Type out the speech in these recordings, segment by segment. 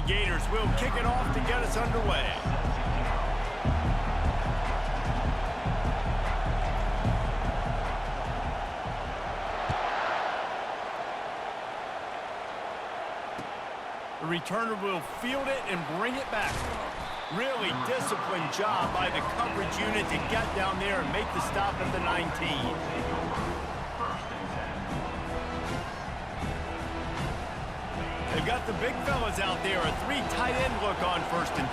Gators will kick it off to get us underway. The returner will field it and bring it back. Really disciplined job by the coverage unit to get down there and make the stop at the 19. They've got the big fellas out there, a 3 tight end look on 1st and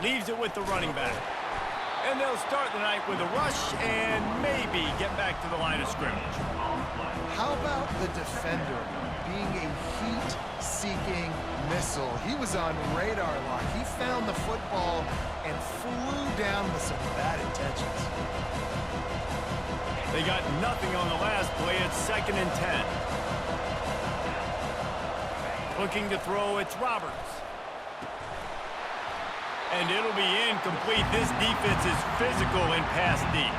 10. Leaves it with the running back. And they'll start the night with a rush and maybe get back to the line of scrimmage. How about the defender being a heat-seeking missile? He was on radar lock. He found the football and flew down with some bad intentions. They got nothing on the last play. It's 2nd and 10. Looking to throw, it's Roberts. And it'll be incomplete. This defense is physical and pass deep.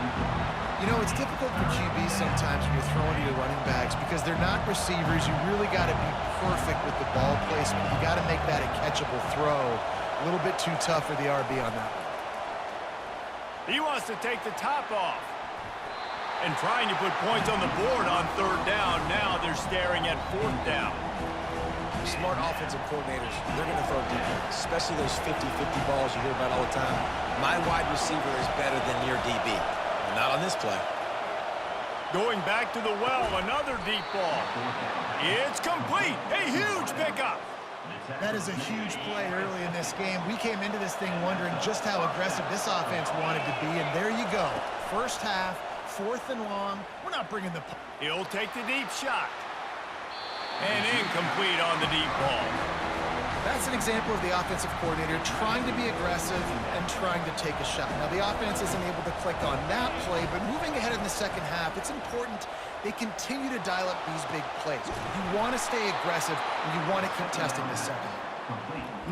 You know, it's difficult for QBs sometimes when you're throwing to your running backs because they're not receivers. You really got to be perfect with the ball placement. You got to make that a catchable throw. A little bit too tough for the RB on that one. He wants to take the top off. And trying to put points on the board on 3rd down. Now they're staring at 4th down. Smart offensive coordinators, they're going to throw deep, especially those 50-50 balls you hear about all the time. My wide receiver is better than your DB. But not on this play. Going back to the well, another deep ball. It's complete. A huge pickup. That is a huge play early in this game. We came into this thing wondering just how aggressive this offense wanted to be, and there you go. First half, 4th and long. We're not bringing the... He'll take the deep shot. And incomplete on the deep ball. That's an example of the offensive coordinator trying to be aggressive and trying to take a shot. Now, the offense isn't able to click on that play, but moving ahead in the 2nd half, it's important they continue to dial up these big plays. You want to stay aggressive, and you want to keep testing this second.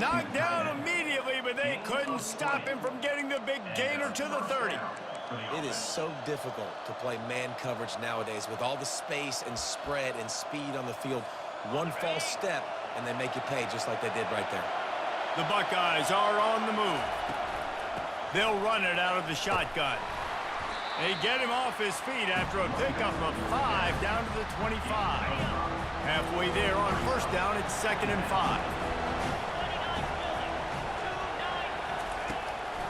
Knocked down immediately, but they couldn't stop him from getting the big gainer to the 30. It is so difficult to play man coverage nowadays with all the space and spread and speed on the field. One false step, and they make you pay just like they did right there. The Buckeyes are on the move. They'll run it out of the shotgun. They get him off his feet after a pickup of 5 down to the 25. Halfway there on 1st down, it's 2nd and 5.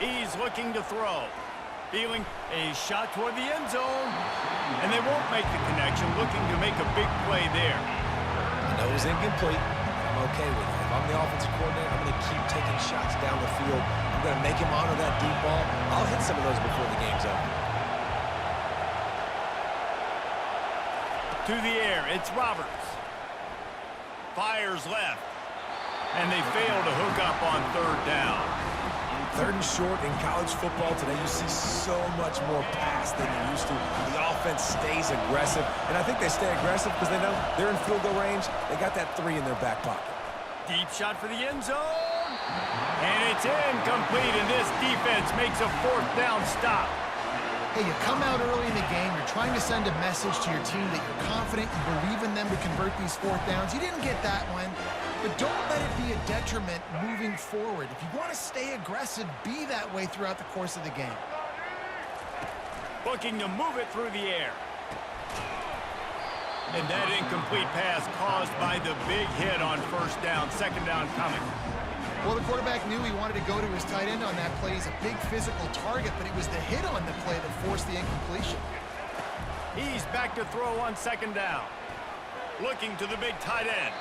He's looking to throw. Feeling a shot toward the end zone. And they won't make the connection, looking to make a big play there. I know it was incomplete. I'm okay with it. If I'm the offensive coordinator, I'm going to keep taking shots down the field. I'm going to make him honor that deep ball. I'll hit some of those before the game's over. To the air, it's Roberts. Fires left. And they fail to hook up on 3rd down. 3rd and short in college football today, you see so much more pass than you used to. The offense stays aggressive, and I think they stay aggressive because they know they're in field goal range. They got that 3 in their back pocket. Deep shot for the end zone. And it's incomplete, and this defense makes a 4th down stop. Hey, you come out early in the game, you're trying to send a message to your team that you're confident, you believe in them to convert these 4th downs. You didn't get that one. But don't let it be a detriment moving forward. If you want to stay aggressive, be that way throughout the course of the game. Looking to move it through the air. And that incomplete pass caused by the big hit on 1st down, 2nd down coming. Well, the quarterback knew he wanted to go to his tight end on that play. He's a big physical target, but it was the hit on the play that forced the incompletion. He's back to throw on 2nd down. Looking to the big tight end.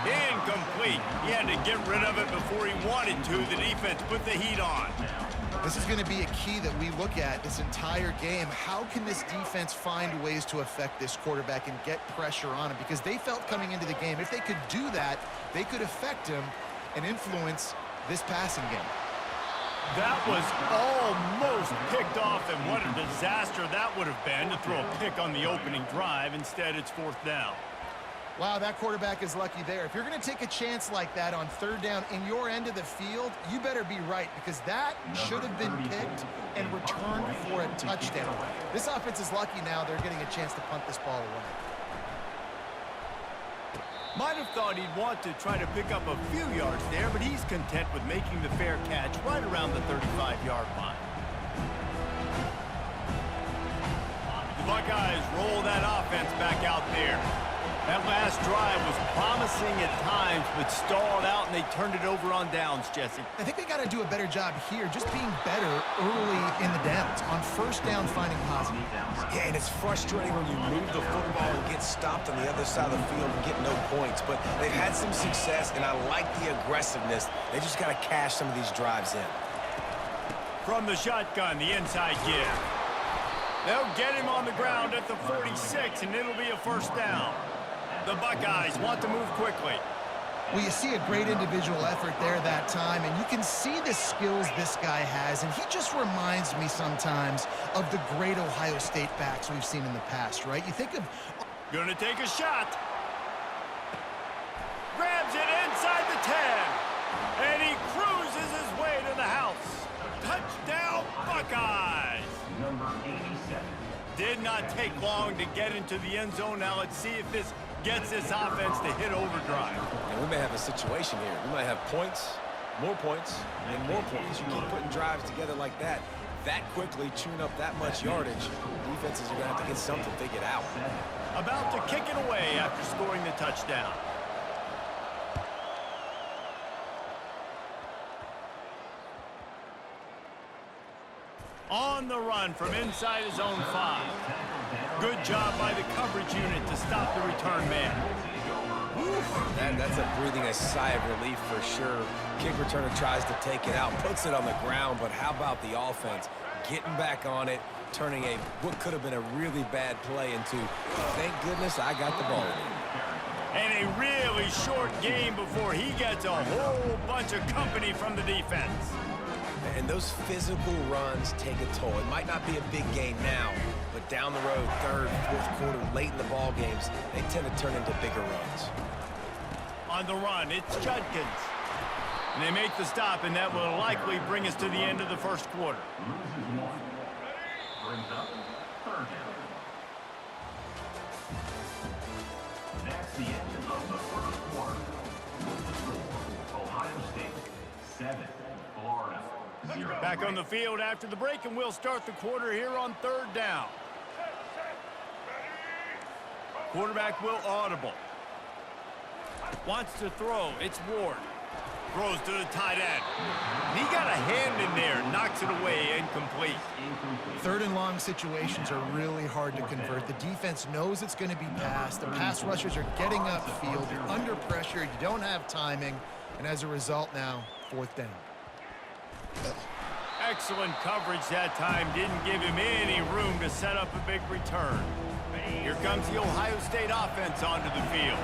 Incomplete. He had to get rid of it before he wanted to. The defense put the heat on. This is going to be a key that we look at this entire game. How can this defense find ways to affect this quarterback and get pressure on him? Because they felt coming into the game, if they could do that, they could affect him and influence this passing game. That was almost picked off, and what a disaster that would have been to throw a pick on the opening drive. Instead, it's 4th down. Wow, that quarterback is lucky there. If you're going to take a chance like that on 3rd down in your end of the field, you better be right, because that should have been picked and returned for a touchdown. This offense is lucky now they're getting a chance to punt this ball away. Might have thought he'd want to try to pick up a few yards there, but he's content with making the fair catch right around the 35-yard line. The Buckeyes roll that offense back out there. That last drive was promising at times, but stalled out, and they turned it over on downs, Jesse. I think they got to do a better job here, just being better early in the downs, on first down finding positive. Yeah, and it's frustrating when you move the football and get stopped on the other side of the field and get no points. But they've had some success, and I like the aggressiveness. They just got to cash some of these drives in. From the shotgun, the inside give. They'll get him on the ground at the 46, and it'll be a first down. The Buckeyes want to move quickly. Well, you see a great individual effort there that time, and you can see the skills this guy has, and he just reminds me sometimes of the great Ohio State backs we've seen in the past, right? You think of... Gonna take a shot. Grabs it inside the 10, and he cruises his way to the house. Touchdown, Buckeyes! Number 87. Did not take long to get into the end zone. Now let's see if this gets this offense to hit overdrive. And we may have a situation here. We might have points, more points, and more points. You keep putting drives together like that quickly, chewing up that much yardage, defenses are going to have to get something figured out. About to kick it away after scoring the touchdown. On the run from inside his own 5. Good job by the coverage unit to stop the return man. That's a breathing a sigh of relief for sure. Kick returner tries to take it out, puts it on the ground, but how about the offense getting back on it, turning what could have been a really bad play into, thank goodness I got the ball. And a really short game before he gets a whole bunch of company from the defense. And those physical runs take a toll. It might not be a big game now, but down the road, third, fourth quarter, late in the ball games, they tend to turn into bigger runs. On the run, it's Judkins. And they make the stop, and that will likely bring us to the end of the first quarter. Brings up third down. That's the end of the first quarter. Ohio State 7, Florida 0. Back on the field after the break, and we'll start the quarter here on third down. Quarterback will audible. Wants to throw. It's Ward. Throws to the tight end. And he got a hand in there. Knocks it away. Incomplete. Third and long situations are really hard to convert. The defense knows it's going to be passed. The pass rushers are getting upfield. You're under pressure. You don't have timing. And as a result now, fourth down. Excellent coverage that time. Didn't give him any room to set up a big return. Here comes the Ohio State offense onto the field.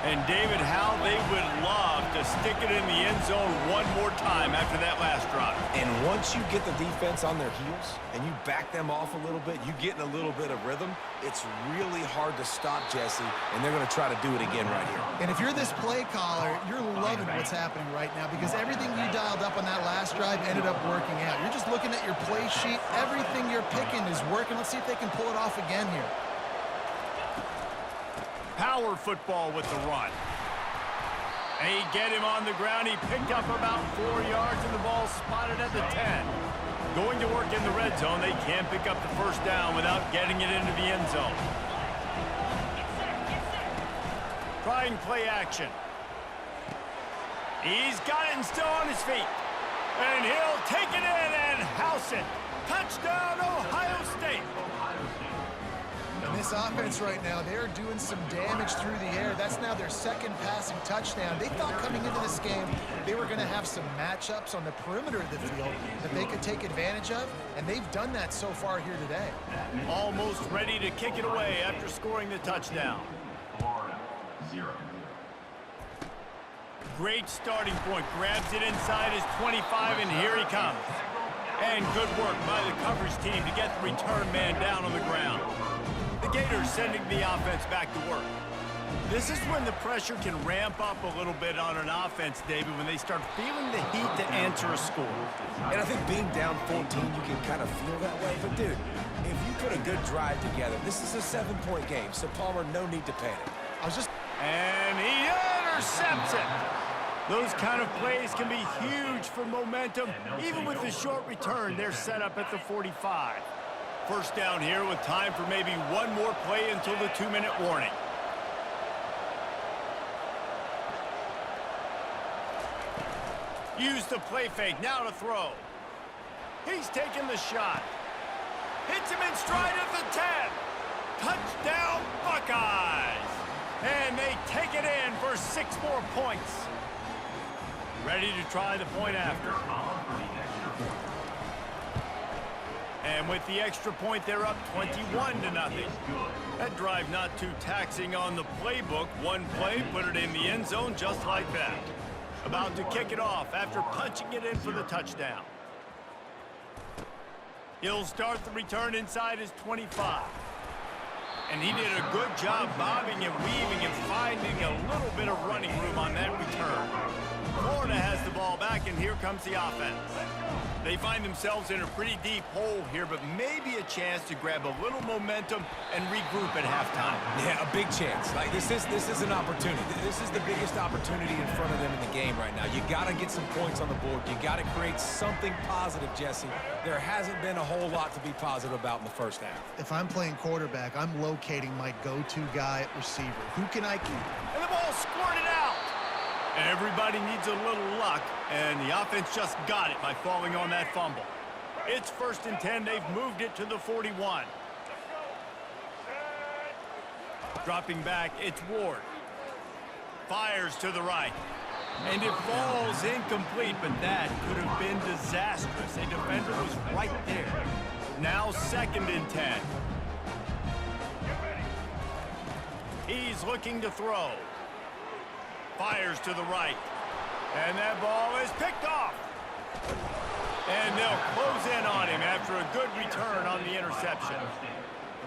And David, how they would love to stick it in the end zone one more time after that last drive. And once you get the defense on their heels and you back them off a little bit, you get in a little bit of rhythm, it's really hard to stop, Jesse, and they're going to try to do it again right here. And if you're this play caller, you're loving what's happening right now because everything you dialed up on that last drive ended up working out. You're just looking at your play sheet. Everything you're picking is working. Let's see if they can pull it off again here. Power football with the run. And he get him on the ground. He picked up about 4 yards, and the ball spotted at the 10. Going to work in the red zone. They can't pick up the first down without getting it into the end zone. Trying play action. He's got it and still on his feet. And he'll take it in and house it. Touchdown, Ohio State. And this offense right now, they're doing some damage through the air. That's now their second passing touchdown. They thought coming into this game they were going to have some matchups on the perimeter of the field that they could take advantage of, and they've done that so far here today. Almost ready to kick it away after scoring the touchdown. Florida 0. Great starting point. Grabs it inside his 25, and here he comes. And good work by the coverage team to get the return man down on the ground. The Gators sending the offense back to work. This is when the pressure can ramp up a little bit on an offense, David, when they start feeling the heat to answer a score. And I think being down 14, you can kind of feel that way. But, dude, if you put a good drive together, this is a 7-point game, so, Palmer, no need to panic. I was just And he intercepts it. Those kind of plays can be huge for momentum. Even with the short return, they're set up at the 45. First down here with time for maybe one more play until the 2-minute warning. Use the play fake, now to throw. He's taking the shot. Hits him in stride at the 10. Touchdown, Buckeyes! And they take it in for 6 more points. Ready to try the point after. And with the extra point, they're up 21-0. That drive not too taxing on the playbook. One play, put it in the end zone just like that. About to kick it off after punching it in for the touchdown. He'll start the return inside his 25. And he did a good job bobbing and weaving and finding a little bit of running room on that return. Florida has the ball back, and here comes the offense. They find themselves in a pretty deep hole here, but maybe a chance to grab a little momentum and regroup at halftime. Yeah, a big chance. Like this is an opportunity. This is the biggest opportunity in front of them in the game right now. You got to get some points on the board. You got to create something positive, Jesse. There hasn't been a whole lot to be positive about in the first half. If I'm playing quarterback, I'm locating my go-to guy at receiver. Who can I keep? And the ball squirted out. Everybody needs a little luck, and the offense just got it by falling on that fumble. It's 1st and 10. They've moved it to the 41. Dropping back, it's Ward. Fires to the right. And it falls incomplete, but that could have been disastrous. A defender was right there. Now 2nd and 10. He's looking to throw. Fires to the right. And that ball is picked off. And they'll close in on him after a good return on the interception.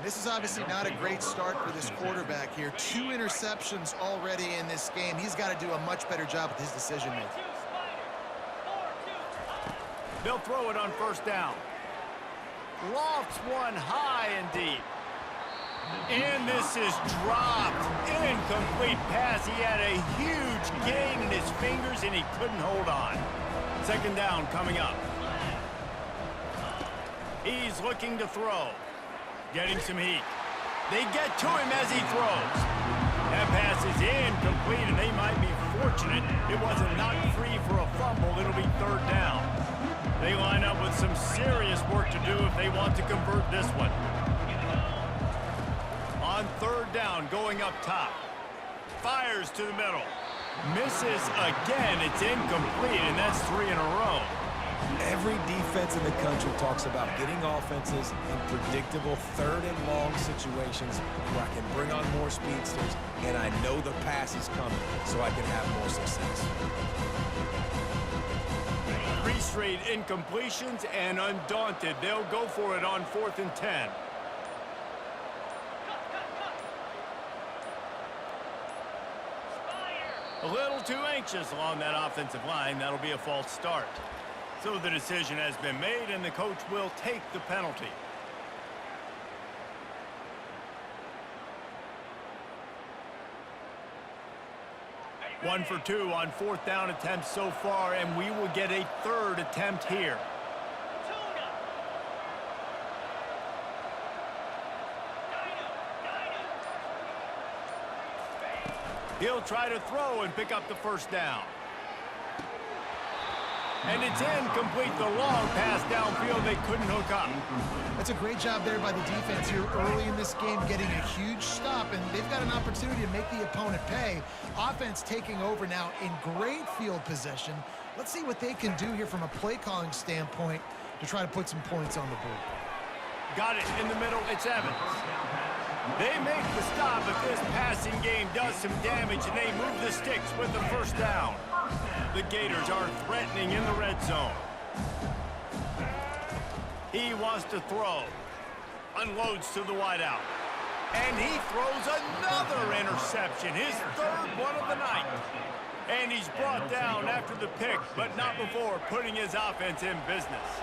This is obviously not a great start for this quarterback here. 2 interceptions already in this game. He's got to do a much better job with his decision-making. They'll throw it on 1st down. Lofts one high and deep. And this is dropped. Incomplete pass. He had a huge gain in his fingers, and he couldn't hold on. 2nd down coming up. He's looking to throw. Getting some heat. They get to him as he throws. That pass is incomplete, and they might be fortunate it wasn't knocked free for a fumble. It'll be 3rd down. They line up with some serious work to do if they want to convert this one. On 3rd down, going up top. Fires to the middle. Misses again. It's incomplete, and that's 3 in a row. Every defense in the country talks about getting offenses in predictable 3rd and long situations where I can bring on more speedsters, and I know the pass is coming, so I can have more success. 3 straight incompletions, and undaunted, they'll go for it on 4th and 10. A little too anxious along that offensive line. That'll be a false start. So the decision has been made, and the coach will take the penalty. One for 2 on 4th down attempts so far, and we will get a 3rd attempt here. He'll try to throw and pick up the 1st down. And it's incomplete. The long pass downfield, they couldn't hook up. That's a great job there by the defense here early in this game, getting a huge stop, and they've got an opportunity to make the opponent pay. Offense taking over now in great field position. Let's see what they can do here from a play calling standpoint to try to put some points on the board. Got it in the middle. It's Evans. They make the stop, but this passing game does some damage, and they move the sticks with the 1st down. The Gators are threatening in the red zone. He wants to throw. Unloads to the wideout. And he throws another interception, his 3rd one of the night. And he's brought down after the pick, but not before putting his offense in business.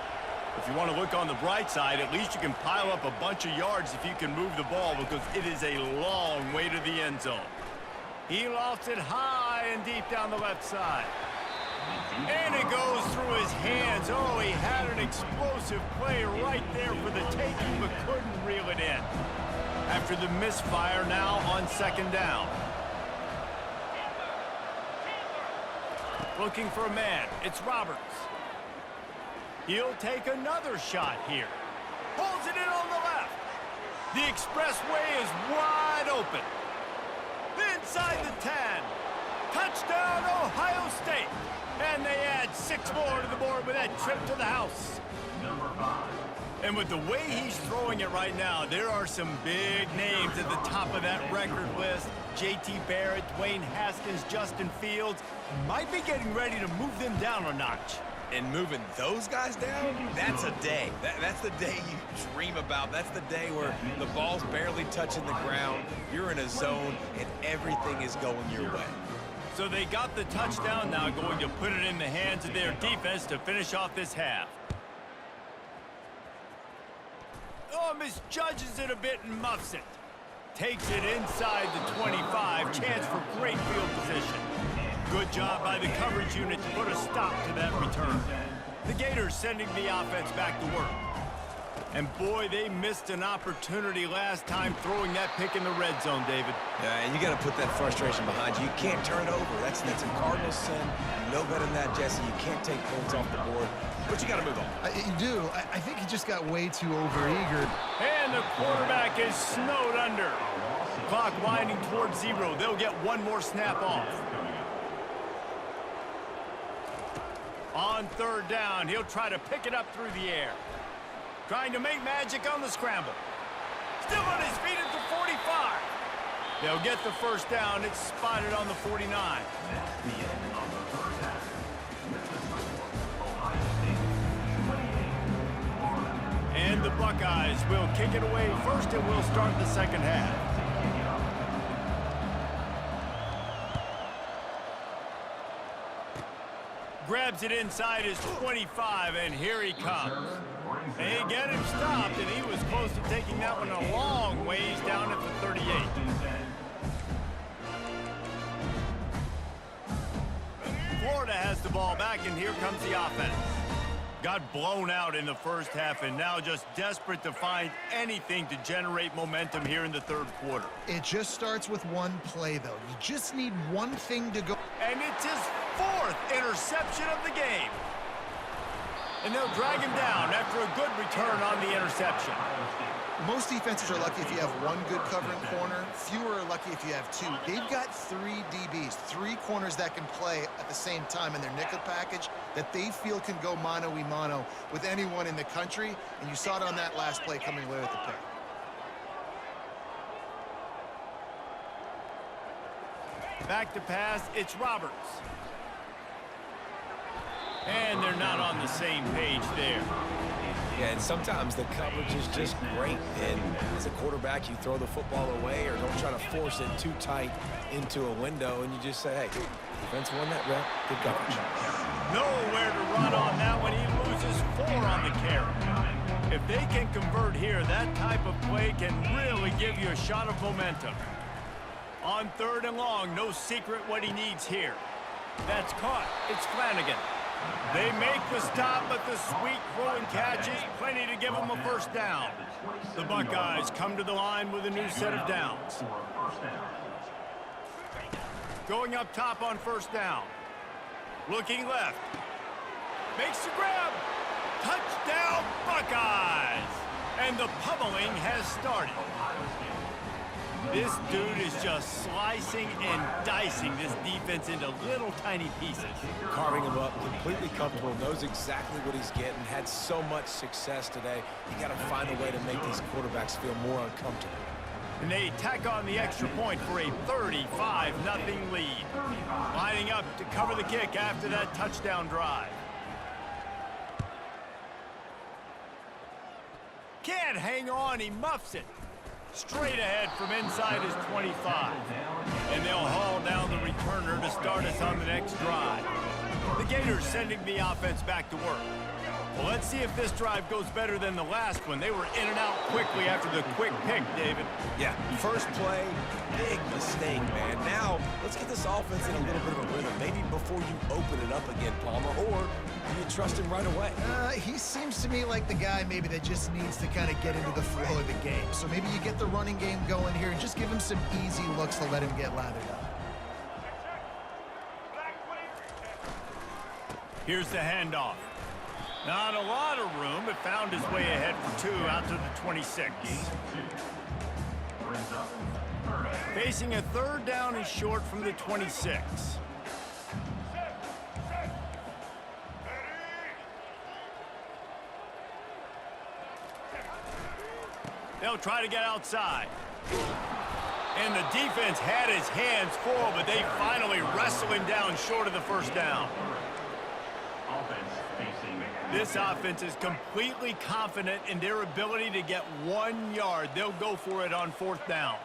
If you want to look on the bright side, at least you can pile up a bunch of yards if you can move the ball, because it is a long way to the end zone. He lofts it high and deep down the left side. And it goes through his hands. Oh, he had an explosive play right there for the taking, but couldn't reel it in. After the misfire, now on second down. Looking for a man. It's Roberts. He'll take another shot here. Pulls it in on the left. The expressway is wide open. Inside the 10. Touchdown, Ohio State. And they add 6 more to the board with that trip to the house. Number 5. And with the way he's throwing it right now, there are some big names at the top of that record list. J.T. Barrett, Dwayne Haskins, Justin Fields might be getting ready to move them down a notch. And moving those guys down, that's a day. That's the day you dream about. That's the day where the ball's barely touching the ground, you're in a zone, and everything is going your way. So they got the touchdown, now going to put it in the hands of their defense to finish off this half. Oh, misjudges it a bit and muffs it. Takes it inside the 25. Chance for great field position. Good job by the coverage unit to put a stop to that return. The Gators sending the offense back to work. And boy, they missed an opportunity last time throwing that pick in the red zone, David. Yeah, and you got to put that frustration behind you. You can't turn it over. That's a cardinal sin. You know better than that, Jesse. You can't take points off the board, but you got to move on. You do. I think he just got way too overeager. And the quarterback is snowed under. Clock winding towards 0. They'll get one more snap off. On third down, he'll try to pick it up through the air. Trying to make magic on the scramble. Still on his feet at the 45. They'll get the first down. It's spotted on the 49. That's the end of the first half. With the score, Ohio State 28, And the Buckeyes will kick it away first, and we'll start the second half. Grabs it inside his 25, and here he comes. They get him stopped, and he was close to taking that one a long ways down at the 38. Florida has the ball back, and here comes the offense. Got blown out in the first half, and now just desperate to find anything to generate momentum here in the third quarter. It just starts with one play, though. You just need one thing to go. And it's his 4th interception of the game. And they'll drag him down after a good return on the interception. Most defenses are lucky if you have one good covering corner. Fewer are lucky if you have 2. They've got 3 DBs, 3 corners that can play at the same time in their nickel package that they feel can go mano-a-mano with anyone in the country. And you saw it on that last play coming away with the pick. Back to pass, it's Roberts. And they're not on the same page there. Yeah, and sometimes the coverage is just great. And as a quarterback, you throw the football away or don't try to force it too tight into a window, and you just say, hey, defense won that rep, good coverage. Nowhere to run on that one. He loses 4 on the carry. If they can convert here, that type of play can really give you a shot of momentum. On third and long, no secret what he needs here. That's caught. It's Flanagan. They make the stop, but the sweet throw and catch is plenty to give them a first down. The Buckeyes come to the line with a new set of downs. Going up top on first down. Looking left. Makes the grab. Touchdown, Buckeyes! And the pummeling has started. This dude is just slicing and dicing this defense into little tiny pieces. Carving him up, completely comfortable, knows exactly what he's getting, had so much success today. You got to find a way to make these quarterbacks feel more uncomfortable. And they tack on the extra point for a 35-0 lead. Lining up to cover the kick after that touchdown drive. Can't hang on, he muffs it. Straight ahead from inside his 25. And they'll haul down the returner to start us on the next drive. The Gators sending the offense back to work. Well, let's see if this drive goes better than the last one. They were in and out quickly after the quick pick, David. Yeah, first play, big mistake, man. Now, let's get this offense in a little bit of a rhythm. Maybe before you open it up again, Palmer, or do you trust him right away? He seems to me like the guy maybe that just needs to kind of get into the flow of the game. So maybe you get the running game going here and just give him some easy looks to let him get lathered up. Here's the handoff. Not a lot of room, but found his way ahead for 2 out to the 26. Facing a 3rd down and short from the 26. They'll try to get outside. And the defense had his hands full, but they finally wrestle him down short of the 1st down. This offense is completely confident in their ability to get 1 yard. They'll go for it on 4th down.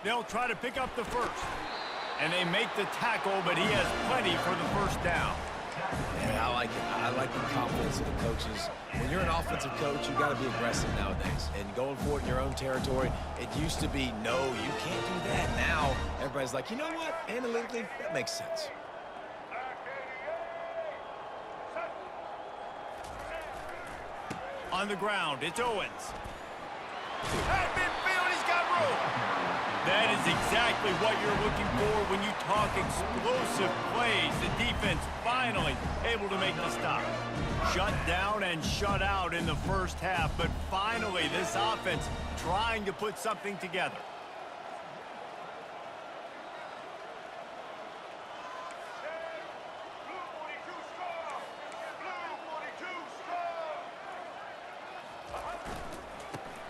They'll try to pick up the 1st. And they make the tackle, but he has plenty for the 1st down. Yeah, I like it. I like the confidence of the coaches. When you're an offensive coach, you got to be aggressive nowadays. And going for it in your own territory, it used to be, no, you can't do that. Now, everybody's like, you know what? Analytically, that makes sense. On the ground, it's Owens. At midfield, he's got room. That is exactly what you're looking for when you talk explosive plays. The defense finally able to make the stop. Shut down and shut out in the 1st half, but finally this offense trying to put something together.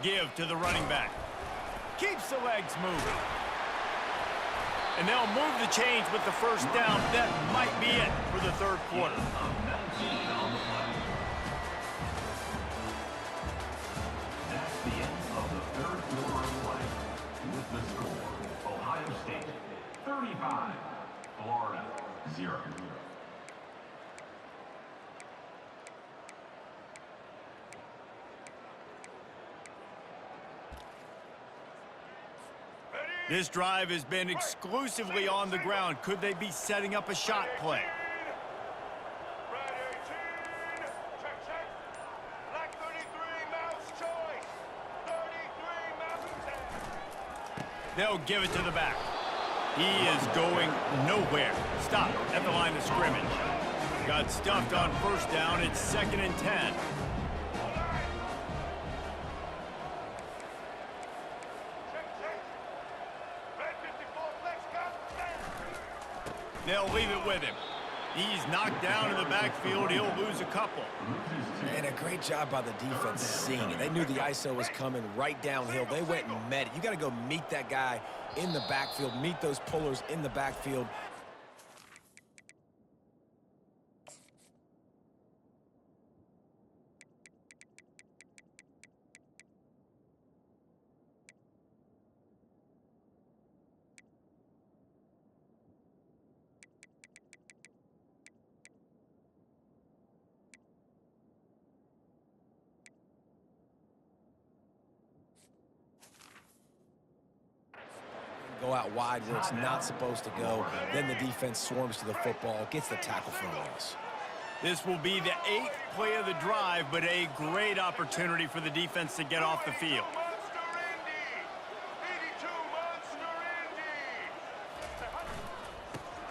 Give to the running back. Keeps the legs moving. And they'll move the chains with the 1st down. That might be it for the 3rd quarter. That's the end of the 3rd quarter of play. With the score, Ohio State 35, Florida 0. This drive has been exclusively on the ground. Could they be setting up a shot play? They'll give it to the back. He is going nowhere. Stop at the line of scrimmage. Got stuffed on 1st down. It's 2nd and 10. They'll leave it with him. He's knocked down in the backfield. He'll lose a couple. And a great job by the defense seeing it. They knew the ISO was coming right downhill. They went and met it. You got to go meet that guy in the backfield, meet those pullers in the backfield. Go out wide where it's not supposed to go. Then the defense swarms to the football, gets the tackle for a loss. This will be the 8th play of the drive, but a great opportunity for the defense to get off the field.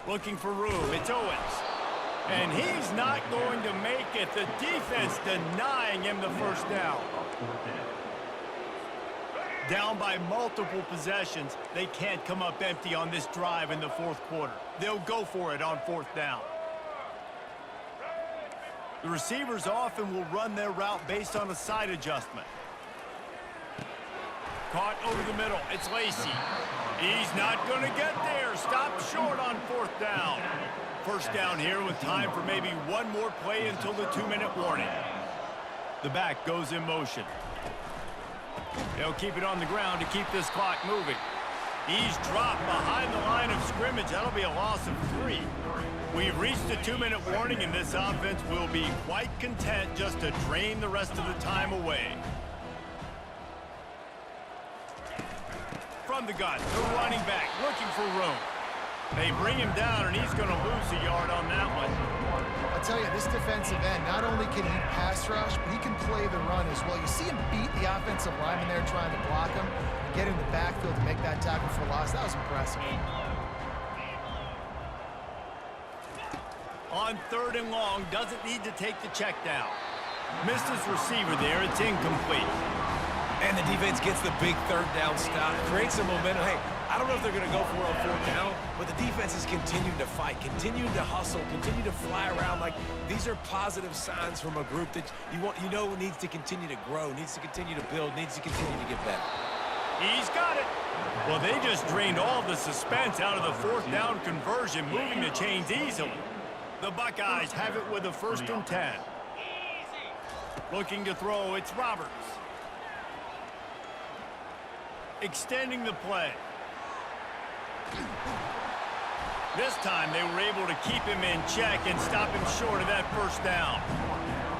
Looking for room, it's Owens. And he's not going to make it. The defense denying him the 1st down. Down by multiple possessions, they can't come up empty on this drive in the 4th quarter. They'll go for it on 4th down. The receivers often will run their route based on a side adjustment. Caught over the middle, it's Lacy. He's not going to get there. Stopped short on 4th down. 1st down here with time for maybe one more play until the 2-minute warning. The back goes in motion. They'll keep it on the ground to keep this clock moving. He's dropped behind the line of scrimmage. That'll be a loss of 3. We've reached the 2-minute warning, and this offense will be quite content just to drain the rest of the time away. From the gun, the running back looking for room. They bring him down, and he's going to lose a yard on that one. I'll tell you, this defensive end, not only can he pass rush, but he can play the run as well. You see him beat the offensive lineman there trying to block him and get in the backfield to make that tackle for loss. That was impressive. On 3rd and long, doesn't need to take the check down. Missed his receiver there. It's incomplete. And the defense gets the big 3rd down stop, creates some momentum. Hey, I don't know if they're going to go for it on 4th down, but the defense is continuing to fight, continuing to hustle, continue to fly around. Like, these are positive signs from a group that you know needs to continue to grow, needs to continue to build, needs to continue to get better. He's got it. Well, they just drained all the suspense out of the 4th down conversion, moving the chains easily. The Buckeyes have it with a 1st and 10. Looking to throw, it's Roberts. Extending the play. This time they were able to keep him in check and stop him short of that 1st down.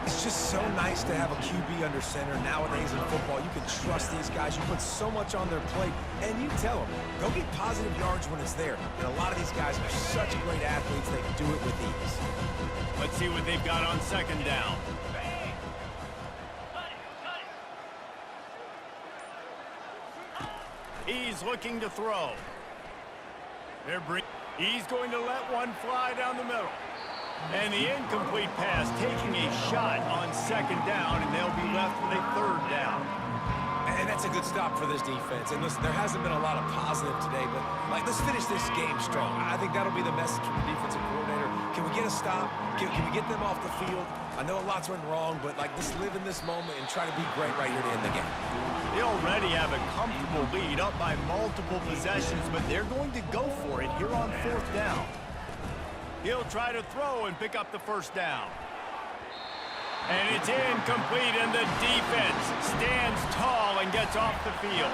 It's just so nice to have a QB under center. Nowadays in football, you can trust these guys. You put so much on their plate, and you tell them, go get positive yards when it's there. And a lot of these guys are such great athletes, they do it with ease. Let's see what they've got on 2nd down. He's looking to throw. He's going to let one fly down the middle. And the incomplete pass taking a shot on 2nd down, and they'll be left with a 3rd down. And that's a good stop for this defense. And listen, there hasn't been a lot of positive today, but let's finish this game strong. I think that'll be the message from the defensive coordinator. Can we get a stop? Can we get them off the field? I know a lot's went wrong, but just live in this moment and try to be great right here to end the game. They already have a comfortable lead up by multiple possessions, but they're going to go for it here on 4th down. He'll try to throw and pick up the 1st down. And it's incomplete, and the defense stands tall and gets off the field.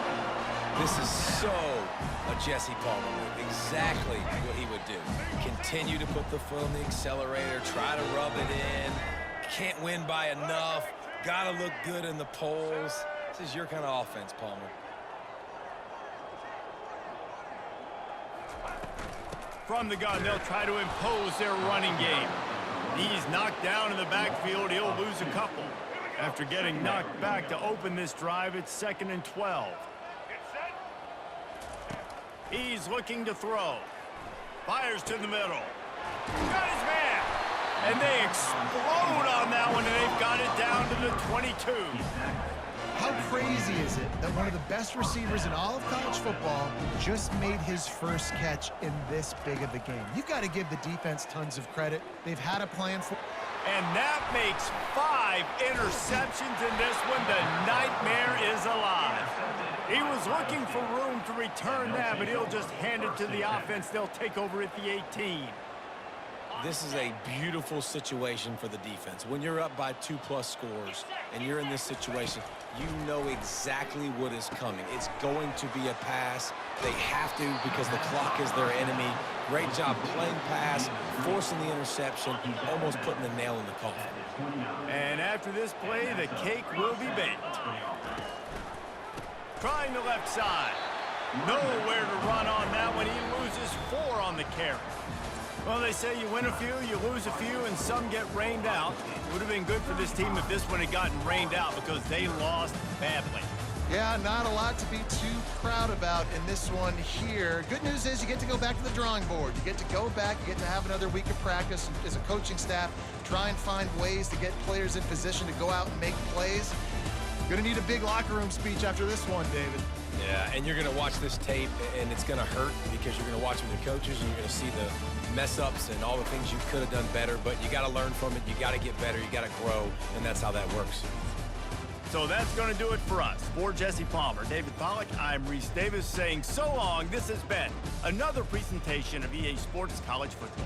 This is so a Jesse Palmer move. Exactly what he would do. Continue to put the foot on the accelerator, try to rub it in. Can't win by enough. Got to look good in the polls. This is your kind of offense, Palmer. From the gun, they'll try to impose their running game. He's knocked down in the backfield. He'll lose a couple. After getting knocked back to open this drive, it's 2nd and 12. He's looking to throw. Fires to the middle. Got his man. And they explode on that one, and they've got it down to the 22. How crazy is it that one of the best receivers in all of college football just made his first catch in this big of a game? You've got to give the defense tons of credit. They've had a plan for... And that makes 5 interceptions in this one. The nightmare is alive. He was looking for room to return that, but he'll just hand it to the offense. They'll take over at the 18. This is a beautiful situation for the defense. When you're up by 2+ scores and you're in this situation, you know exactly what is coming. It's going to be a pass. They have to because the clock is their enemy. Great job playing pass, forcing the interception, almost putting the nail in the coffin. And after this play, the cake will be baked. Trying the left side. Nowhere to run on that one. He loses 4 on the carry. Well, they say you win a few, you lose a few, and some get rained out. It would have been good for this team if this one had gotten rained out because they lost badly. Yeah, not a lot to be too proud about in this one here. Good news is you get to go back to the drawing board. You get to go back, you get to have another week of practice as a coaching staff, try and find ways to get players in position to go out and make plays. Going to need a big locker room speech after this one, David. Yeah, and you're going to watch this tape, and it's going to hurt because you're going to watch with your coaches, and you're going to see the mess-ups and all the things you could have done better, but you got to learn from it. You got to get better. You got to grow, and that's how that works. So that's going to do it for us. For Jesse Palmer, David Pollack, I'm Reese Davis saying so long. This has been another presentation of EA Sports College Football.